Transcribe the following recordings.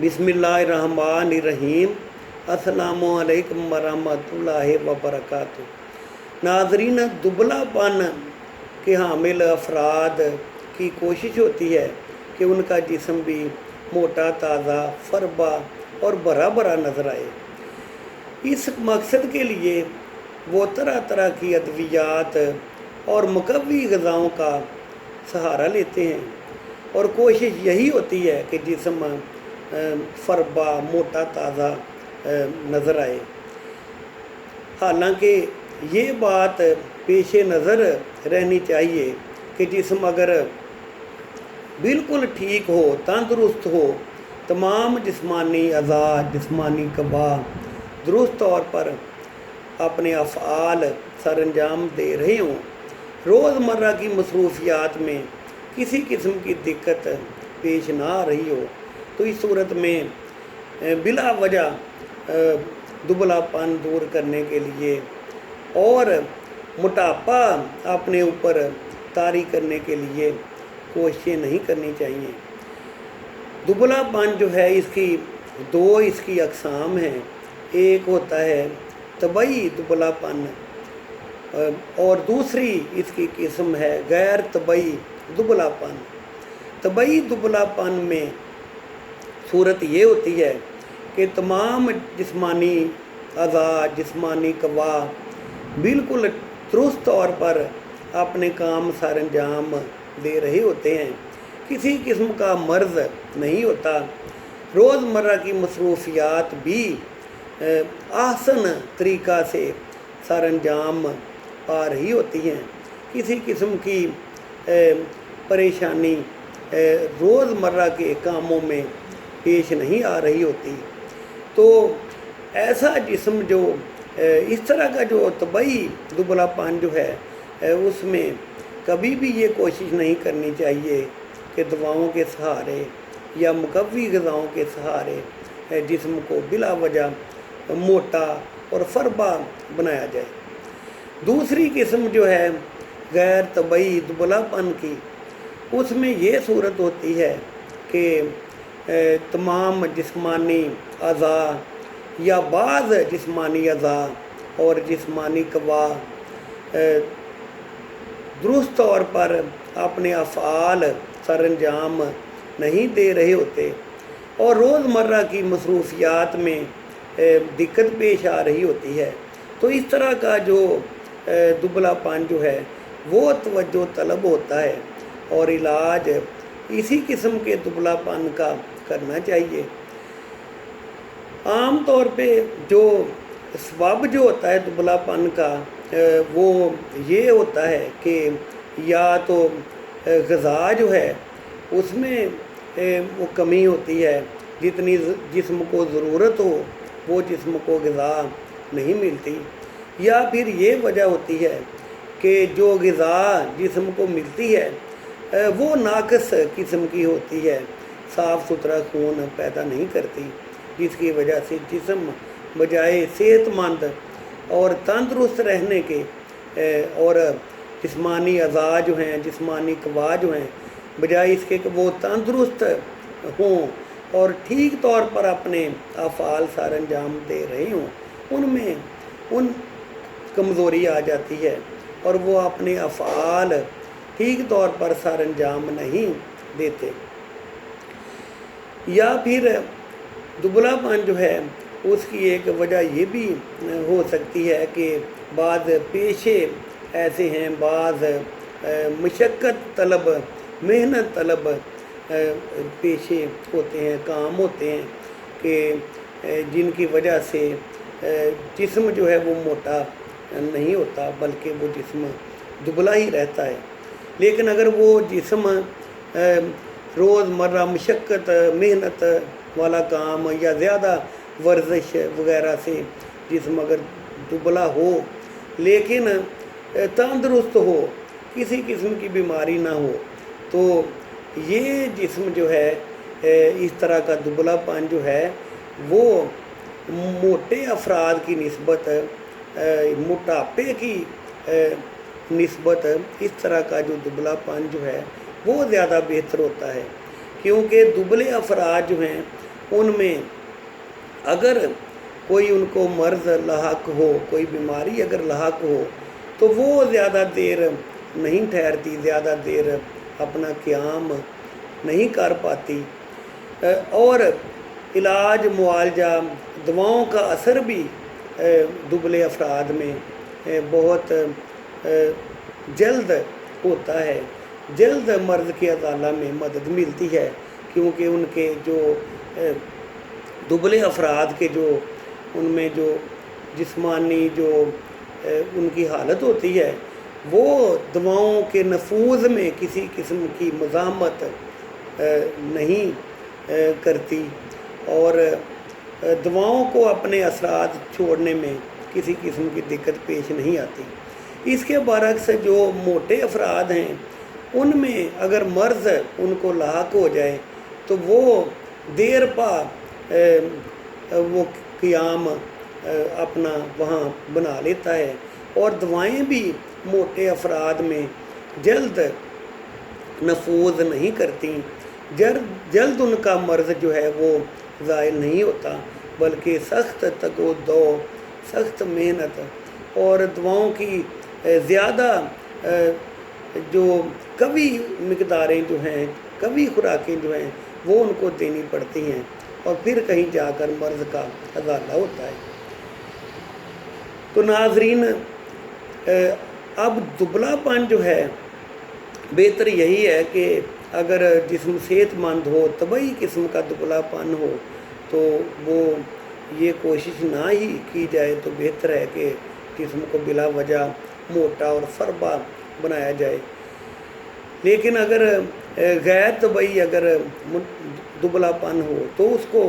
बिस्मिल्लाहिर्रहमानिर्रहीम। अस्सलामुअलैकुम वरहमतुल्लाहि वबरकातुहू। नाज़रीन, दुबलापन के हामिल अफराद की कोशिश होती है कि उनका जिस्म भी मोटा ताज़ा फरबा और भरा भरा नज़र आए। इस मकसद के लिए वो तरह तरह की अद्वियात और मुकव्वी ग़िज़ाओं का सहारा लेते हैं और कोशिश यही होती है कि जिस्म फरबा मोटा ताज़ा नज़र आए। हालांकि ये बात पेश नज़र रहनी चाहिए कि जिस्म अगर बिल्कुल ठीक हो, तंदुरुस्त हो, तमाम जिस्मानी अज़ा जिस्मानी कवा दुरुस्त तौर पर अपने अफ़आल सर अंजाम दे रहे हों, रोज़मर्रा की मसरूफियात में किसी किस्म की दिक्कत पेश ना आ रही हो, तो इस सूरत में बिला वजह दुबलापन दूर करने के लिए और मोटापा अपने ऊपर तारी करने के लिए कोशिशें नहीं करनी चाहिए। दुबलापन जो है इसकी अक़साम हैं। एक होता है तबई दुबलापन और दूसरी इसकी किस्म है गैर तबई दुबलापन। तबई दुबलापन में सूरत ये होती है कि तमाम जिस्मानी अज़ा जिस्मानी कवा बिल्कुल दुरुस्त तौर पर अपने काम सर अंजाम दे रहे होते हैं, किसी किस्म का मर्ज़ नहीं होता, रोज़मर्रा की मसरूफियात भी आसन तरीक़ा से सर अंजाम पा रही होती हैं, किसी किस्म की परेशानी रोज़मर्रा के कामों में पेश नहीं आ रही होती। तो ऐसा जिस्म जो इस तरह का जो तबई दुबलापन जो है उसमें कभी भी ये कोशिश नहीं करनी चाहिए कि दवाओं के सहारे या मुकव्वी ग़िज़ाओं के सहारे जिस्म को बिला वजह मोटा और फरबा बनाया जाए। दूसरी किस्म जो है गैर तबई दुबलापन की, उसमें ये सूरत होती है कि तमाम जिस्मानी अज़ा या बाज़ जिस्मानी अज़ा और जिस्मानी कवा दुरुस्त तौर पर अपने अफ़आल सर अंजाम नहीं दे रहे होते और रोज़मर्रा की मसरूफियात में दिक्कत पेश आ रही होती है। तो इस तरह का जो दुबलापन जो है वो तवज्जो तलब होता है और इलाज इसी किस्म के दुबलापन का करना चाहिए। आम तौर पे जो सबब जो होता है दुबलापन का वो ये होता है कि या तो ग़िज़ा जो है उसमें वो कमी होती है, जितनी जिस्म को ज़रूरत हो वो जिस्म को ग़िज़ा नहीं मिलती, या फिर ये वजह होती है कि जो ग़िज़ा जिस्म को मिलती है वो नाक़िस किस्म की होती है, साफ़ सुथरा खून पैदा नहीं करती, जिसकी वजह से जिस्म बजाय सेहतमंद और तंदुरुस्त रहने के और जिस्मानी अज़ा जो हैं जिस्मानी कवा जो हैं बजाय इसके कि वो तंदुरुस्त हों और ठीक तौर पर अपने अफ़आल सर अंजाम दे रहे हों, उन कमज़ोरी आ जाती है और वो अपने अफ़आल ठीक तौर पर सर अंजाम नहीं देते। या फिर दुबलापन जो है उसकी एक वजह ये भी हो सकती है कि बाज़ पेशे ऐसे हैं, बाज़ मशक्क़त तलब मेहनत तलब पेशे होते हैं, काम होते हैं कि जिनकी वजह से जिस्म जो है वो मोटा नहीं होता बल्कि वो जिस्म दुबला ही रहता है। लेकिन अगर वो जिस्म रोज़मर्रा मशक्क़त मेहनत वाला काम या ज़्यादा वर्जिश वगैरह से जिस्म अगर दुबला हो लेकिन तंदुरुस्त हो, किसी किस्म की बीमारी ना हो, तो ये जिस्म जो है इस तरह का दुबलापन जो है वो मोटे अफराद की निस्बत मोटापे की निस्बत इस तरह का जो दुबलापन जो है वो ज़्यादा बेहतर होता है, क्योंकि दुबले अफराद जो हैं ان میں اگر کوئی ان کو مرض لاحق ہو، کوئی بیماری اگر لاحق ہو تو وہ زیادہ دیر نہیں ٹھہرتی، زیادہ دیر اپنا قیام نہیں کر پاتی، اور علاج معالجہ دواؤں کا اثر بھی دبلے افراد میں بہت جلد ہوتا ہے، جلد مرض کی ازالہ میں مدد ملتی ہے، کیونکہ ان کے جو دبلے افراد کے جو ان میں جو جسمانی جو ان کی حالت ہوتی ہے وہ دواؤں کے نفوذ میں کسی قسم کی مزاحمت نہیں کرتی، اور دواؤں کو اپنے اثرات چھوڑنے میں کسی قسم کی دقت پیش نہیں آتی۔ اس کے برعکس جو موٹے افراد ہیں ان میں اگر مرض ان کو لاحق ہو جائے تو وہ دیر پا وہ قیام اپنا وہاں بنا لیتا ہے، اور دوائیں بھی موٹے افراد میں جلد نفوذ نہیں کرتی، جلد ان کا مرض جو ہے وہ زائل نہیں ہوتا، بلکہ سخت تگ و دو، سخت محنت اور دواؤں کی زیادہ جو قوی مقداریں جو ہیں، قوی خوراکیں جو ہیں وہ ان کو دینی پڑتی ہیں، اور پھر کہیں جا کر مرض کا ازالہ ہوتا ہے۔ تو ناظرین، اب دبلا پن جو ہے بہتر یہی ہے کہ اگر جسم صحت مند ہو، طبعی قسم کا دبلا پن ہو تو وہ یہ کوشش نہ ہی کی جائے تو بہتر ہے کہ جسم کو بلا وجہ موٹا اور فربا بنایا جائے۔ لیکن اگر غیر طبعی اگر دبلا پن ہو تو اس کو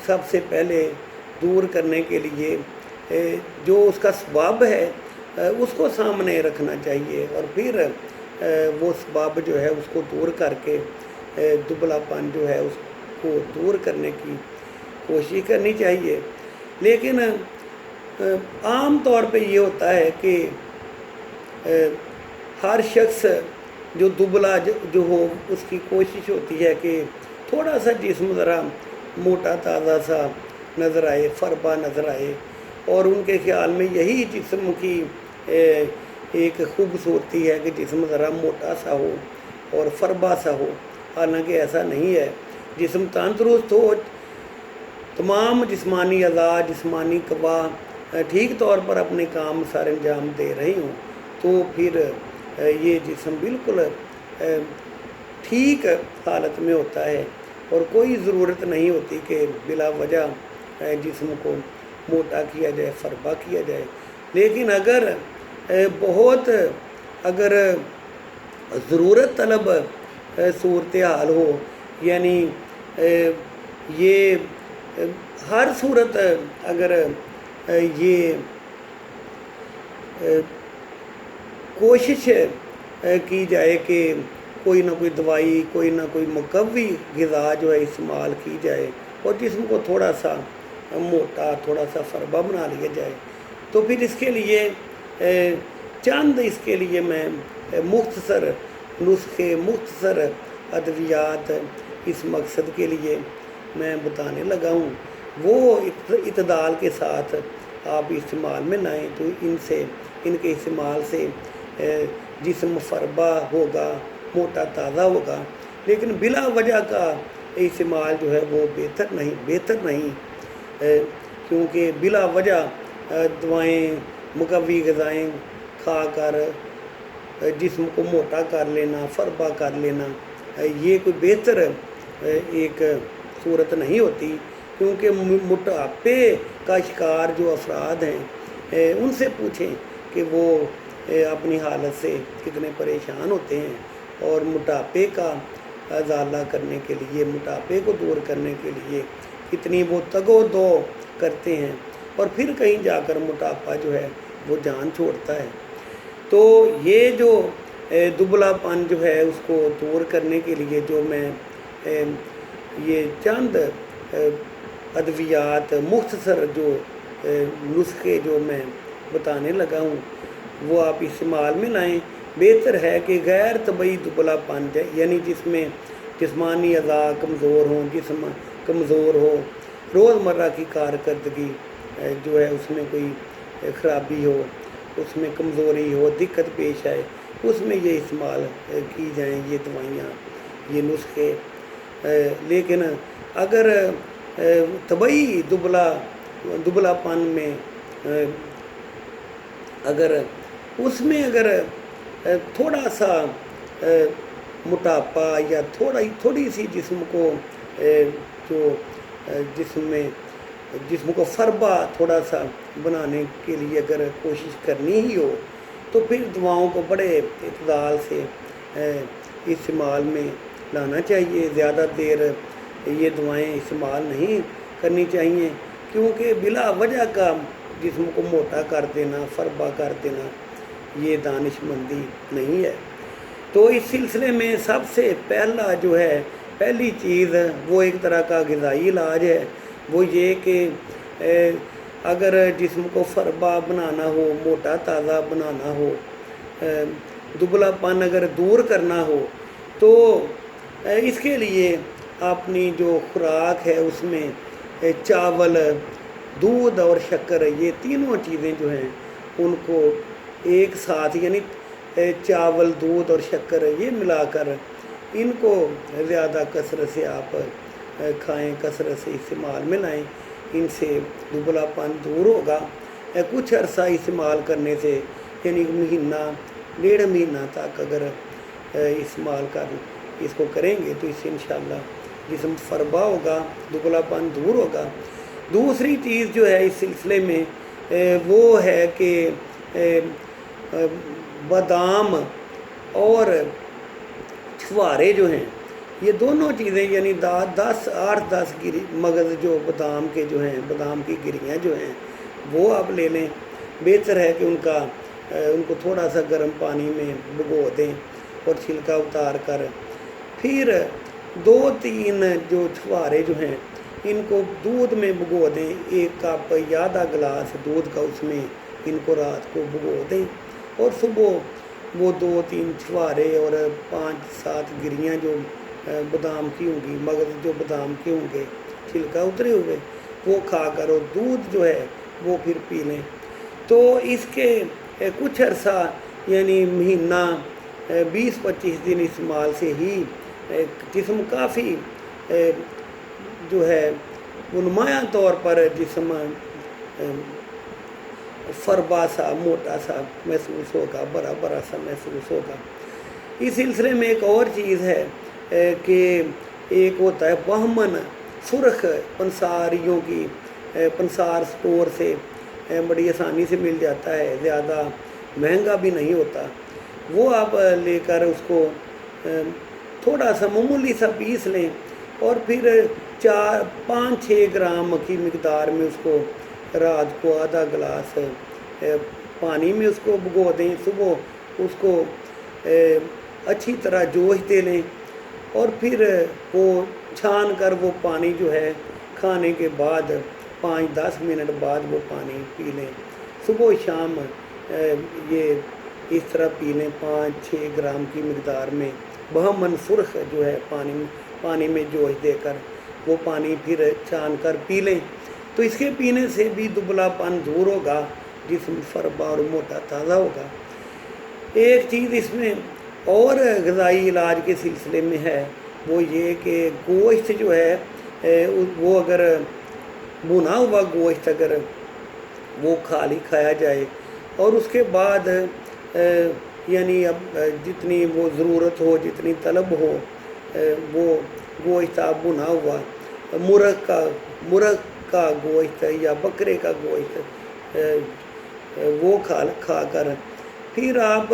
سب سے پہلے دور کرنے کے لیے جو اس کا سبب ہے اس کو سامنے رکھنا چاہیے، اور پھر وہ سبب جو ہے اس کو دور کر کے دبلا پن جو ہے اس کو دور کرنے کی کوشش کرنی چاہیے۔ لیکن عام طور پہ یہ ہوتا ہے کہ ہر شخص جو دبلا جو ہو اس کی کوشش ہوتی ہے کہ تھوڑا سا جسم ذرا موٹا تازہ سا نظر آئے، فربا نظر آئے، اور ان کے خیال میں یہی جسم کی ایک خوبصورتی ہے کہ جسم ذرا موٹا سا ہو اور فربا سا ہو، حالانکہ ایسا نہیں ہے۔ جسم تندرست ہو، تمام جسمانی اعضاء، جسمانی قوا ٹھیک طور پر اپنے کام سر انجام دے رہی ہوں تو پھر یہ جسم بالکل ٹھیک حالت میں ہوتا ہے، اور کوئی ضرورت نہیں ہوتی کہ بلا وجہ جسم کو موٹا کیا جائے، فربا کیا جائے۔ لیکن اگر بہت ضرورت طلب صورتحال ہو، یعنی یہ ہر صورت اگر یہ کوشش کی جائے کہ کوئی نہ کوئی دوائی، کوئی نہ کوئی مقوی غذا جو ہے استعمال کی جائے اور جسم کو تھوڑا سا موٹا، تھوڑا سا فربا بنا لیا جائے، تو پھر اس کے لیے اس کے لیے میں مختصر نسخے، مختصر ادویات اس مقصد کے لیے میں بتانے لگا ہوں۔ وہ اعتدال کے ساتھ آپ استعمال میں لائیں تو ان کے استعمال سے جسم فربا ہوگا، موٹا تازہ ہوگا، لیکن بلا وجہ کا استعمال جو ہے وہ بہتر نہیں، کیونکہ بلا وجہ دوائیں، مقوی غذائیں کھا کر جسم کو موٹا کر لینا، فربا کر لینا، یہ کوئی بہتر ایک صورت نہیں ہوتی، کیونکہ موٹاپے کا شکار جو افراد ہیں ان سے پوچھیں کہ وہ اپنی حالت سے کتنے پریشان ہوتے ہیں، اور موٹاپے کا ازالہ کرنے کے لیے، موٹاپے کو دور کرنے کے لیے کتنی وہ تگ و دو کرتے ہیں، اور پھر کہیں جا کر موٹاپا جو ہے وہ جان چھوڑتا ہے۔ تو یہ جو دبلا پن جو ہے اس کو دور کرنے کے لیے جو میں یہ چند ادویات، مختصر جو نسخے جو میں بتانے لگا ہوں وہ آپ استعمال میں لائیں۔ بہتر ہے کہ غیر طبعی دبلا پن یعنی جس میں جسمانی اعضاء کمزور ہوں، جسم کمزور ہو، روزمرہ کی کارکردگی جو ہے اس میں کوئی خرابی ہو، اس میں کمزوری ہو، دقت پیش آئے، اس میں یہ استعمال کی جائیں یہ دوائیاں، یہ نسخے۔ لیکن اگر طبعی دبلا پن میں اگر اس میں اگر تھوڑا سا موٹاپا یا تھوڑی سی جسم کو جو جسم کو فربا تھوڑا سا بنانے کے لیے اگر کوشش کرنی ہی ہو تو پھر دواؤں کو بڑے اعتدال سے استعمال میں لانا چاہیے۔ زیادہ دیر یہ دوائیں استعمال نہیں کرنی چاہیے، کیونکہ بلا وجہ کا جسم کو موٹا کر دینا، فربا کر دینا یہ دانش مندی نہیں ہے۔ تو اس سلسلے میں سب سے پہلی چیز وہ ایک طرح کا غذائی علاج ہے، وہ یہ کہ اگر جسم کو فربا بنانا ہو، موٹا تازہ بنانا ہو، دبلا پن اگر دور کرنا ہو تو اس کے لیے اپنی جو خوراک ہے اس میں چاول، دودھ اور شکر، یہ تینوں چیزیں جو ہیں ان کو ایک ساتھ، یعنی چاول، دودھ اور شکر یہ ملا کر ان کو زیادہ کثرت سے آپ کھائیں، کثرت سے استعمال میں لائیں، ان سے دبلا پن دور ہوگا۔ کچھ عرصہ استعمال کرنے سے، یعنی مہینہ 1.5 مہینہ تک اگر استعمال اس کو کریں گے تو اس سے انشاءاللہ جسم فربا ہوگا، دبلا پن دور ہوگا۔ دوسری چیز جو ہے اس سلسلے میں وہ ہے کہ بادام اور چھوارے جو ہیں یہ دونوں چیزیں، یعنی 8-10 مغز جو بادام کے جو ہیں، بادام کی گریاں جو ہیں وہ آپ لے لیں۔ بہتر ہے کہ ان کو تھوڑا سا گرم پانی میں بھگو دیں اور چھلکا اتار کر پھر 2-3 جو چھوارے جو ہیں ان کو دودھ میں بھگو دیں، 1 کپ یا آدھا گلاس دودھ کا اس میں ان کو رات کو بھگو دیں، اور صبح وہ 2-3 چھوارے اور 5-7 گریاں جو بادام کی ہوں گی، مغز جو بادام کے ہوں گے چھلکا اترے ہوئے، وہ کھا کر اور دودھ جو ہے وہ پھر پی لیں۔ تو اس کے کچھ عرصہ یعنی مہینہ 20-25 دن استعمال سے ہی جسم کافی جو ہے وہ نمایاں طور پر جسم فربا سا، موٹا سا محسوس ہوگا، بڑا سا محسوس ہوگا۔ اس سلسلے میں ایک اور چیز ہے کہ ایک ہوتا ہے بہمن سرخ، پنساریوں کی پنسار سٹور سے بڑی آسانی سے مل جاتا ہے، زیادہ مہنگا بھی نہیں ہوتا، وہ آپ لے کر اس کو تھوڑا سا معمولی سا پیس لیں اور پھر 5-6 گرام کی مقدار میں اس کو رات کو آدھا گلاس پانی میں اس کو بھگو دیں، صبح اس کو اچھی طرح جوش دے لیں اور پھر وہ چھان کر وہ پانی جو ہے کھانے کے بعد 5-10 منٹ بعد وہ پانی پی لیں، صبح و شام یہ اس طرح پی لیں 5-6 گرام کی مقدار میں، بہمن سرخ جو ہے پانی میں جوش دے کر وہ پانی پھر چھان کر پی لیں، تو اس کے پینے سے بھی دبلا پن دور ہوگا، جسم فربا اور موٹا تازہ ہوگا۔ ایک چیز اس میں اور غذائی علاج کے سلسلے میں ہے، وہ یہ کہ گوشت جو ہے وہ اگر بھنا ہوا گوشت اگر وہ کھایا جائے اور اس کے بعد یعنی اب جتنی وہ ضرورت ہو، جتنی طلب ہو، وہ گوشت آپ بھنا ہوا مرغ کا گوشت یا بکرے کا گوشت وہ کھا کر پھر آپ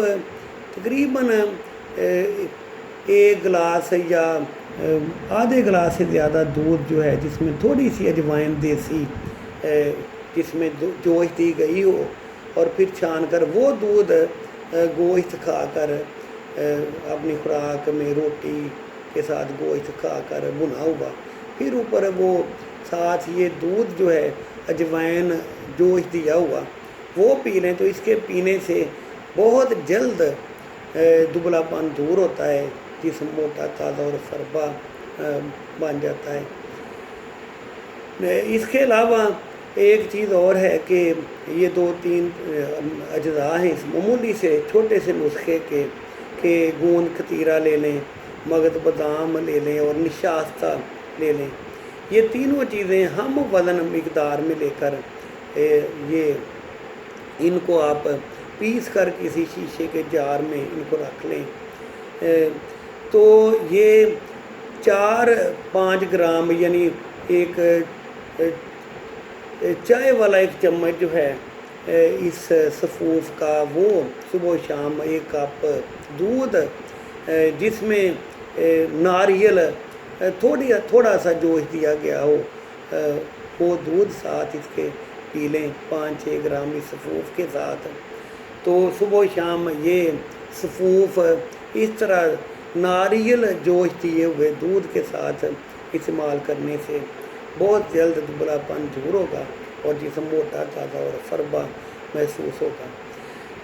تقریباً 1 گلاس یا آدھے گلاس سے زیادہ دودھ جو ہے جس میں تھوڑی سی اجوائن دیسی جس میں جوش دی گئی ہو، اور پھر چھان کر وہ دودھ گوشت کھا کر اپنی خوراک میں روٹی کے ساتھ گوشت کھا کر بھنا ہوا، پھر اوپر وہ ساتھ یہ دودھ جو ہے اجوائن جوش دیا ہوا وہ پی لیں، تو اس کے پینے سے بہت جلد دبلا پن دور ہوتا ہے، जिस्म मोटा ताज़ा और फरबा बन जाता है। इसके अलावा एक चीज़ और है कि ये 2-3 अज्जा हैं इस मामूली से छोटे से नुस्खे के, कि गूंद कतीरा ले लें, मगध बादाम ले लें और निशास्ता ले लें। ये तीनों चीज़ें हम वज़न मिकदार में लेकर ये इनको आप पीस कर किसी शीशे के जार में इनको रख लें। तो ये 4-5 ग्राम यानी एक चाय वाला एक चम्मच जो है इस सफ़ूफ का, वो सुबह शाम 1 कप दूध जिसमें नारियल थोड़ा सा जोश दिया गया हो, वो दूध साथ इसके पी लें 5-6 ग्राम इस सफ़ूफ के साथ। तो सुबह शाम ये सफ़ूफ इस तरह नारियल जोश दिए हुए दूध के साथ इस्तेमाल करने से बहुत जल्द दुबलापन दूर होगा और जिस्म मोटा ताज़ा और फरबा महसूस होगा।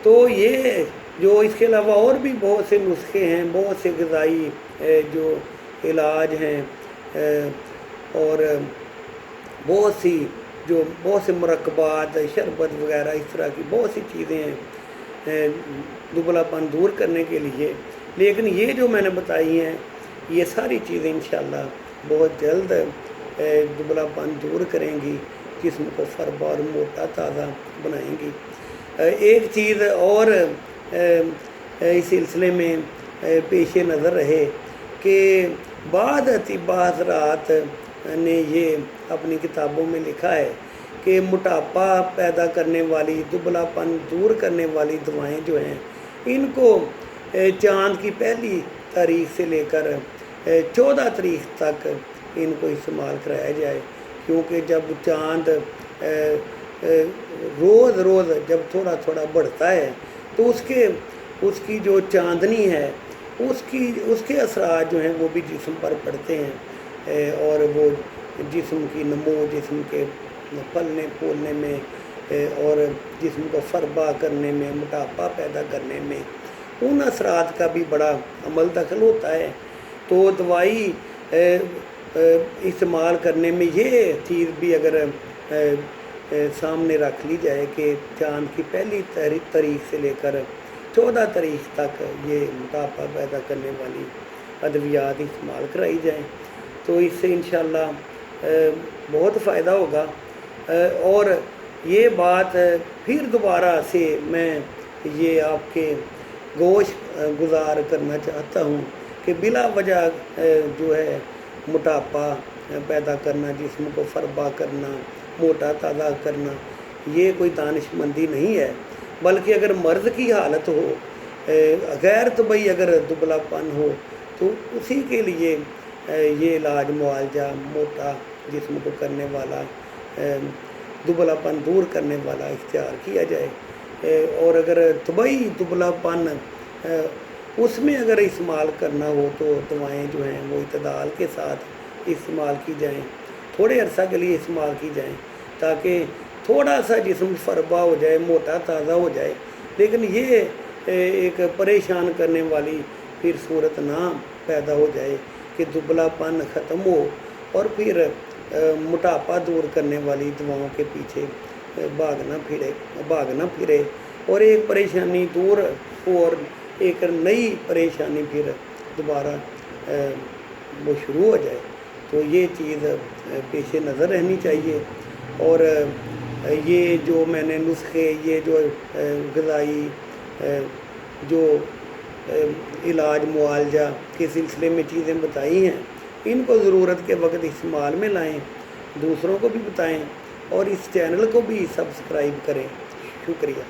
तो ये जो इसके अलावा और भी बहुत से नुस्खे हैं, बहुत से ग़िज़ाई जो इलाज हैं और बहुत से मुरक्कबात, शरबत वगैरह इस तरह की बहुत सी चीज़ें हैं दुबलापन दूर करने के लिए। लेकिन ये जो मैंने बताई हैं ये सारी चीज़ें इंशाअल्लाह बहुत जल्द दुबलापन दूर करेंगी, जिस्म को फरबा और मोटा ताज़ा बनाएंगी। एक चीज़ और इस सिलसिले में पेश नज़र रहे कि बाद अतिबा हज़रात ने ये अपनी किताबों में लिखा है कि मोटापा पैदा करने वाली, दुबलापन दूर करने वाली दवाएं जो हैं इनको चाँद की पहली तारीख से लेकर 14 तारीख तक इनको इस्तेमाल कराया जाए, क्योंकि जब चाँद रोज़ जब थोड़ा थोड़ा बढ़ता है तो उसकी जो चांदनी है उसके असरात जो हैं वो भी जिस्म पर पड़ते हैं और वो जिस्म की नमो, जिस्म के फलने फूलने में और जिस्म को फरबा करने में, मोटापा पैदा करने में उन असरात का भी बड़ा अमल दखल होता है। तो दवाई इस्तेमाल करने में ये चीज़ भी अगर सामने रख ली जाए कि चाँद की पहली तारीख से लेकर 14 तारीख तक ये मोटापा पैदा करने वाली अद्वियात इस्तेमाल कराई जाए, तो इससे इंशाअल्लाह बहुत फ़ायदा होगा। और ये बात फिर दोबारा से मैं ये आपके गोश गुजार करना चाहता हूँ कि बिला वजह जो है मोटापा पैदा करना, जिस्म को फरबा करना, मोटा ताज़ा करना, ये कोई दानिशमंदी नहीं है, बल्कि अगर मर्ज़ की हालत हो, गैर तबई अगर दुबलापन हो, तो उसी के लिए ये इलाज मुआवजा मोटा जिस्म को करने वाला, दुबलापन दूर करने वाला इख्तियार किया जाए। और अगर तबई दुबलापन उसमें अगर इस्तेमाल करना हो तो दवाएं जो हैं वो इतदाल के साथ इस्तेमाल की जाएं, थोड़े अरसा के लिए इस्तेमाल की जाएं, ताकि थोड़ा सा जिस्म फरबा हो जाए, मोटा ताज़ा हो जाए। लेकिन ये एक परेशान करने वाली फिर सूरत ना पैदा हो जाए कि दुबलापन ख़त्म हो और फिर मोटापा दूर करने वाली दवाओं के पीछे भागना फिरे और एक परेशानी दूर हो और एक नई परेशानी फिर दोबारा वो शुरू हो जाए। तो ये चीज़ पेश नज़र रहनी चाहिए। और ये जो मैंने नुस्खे, ये जो ग़िज़ाई जो इलाज मुआवजा के सिलसिले में चीज़ें बताई हैं, इनको ज़रूरत के वक्त इस्तेमाल में लाएं, दूसरों को भी बताएं और इस चैनल को भी सब्सक्राइब करें। शुक्रिया।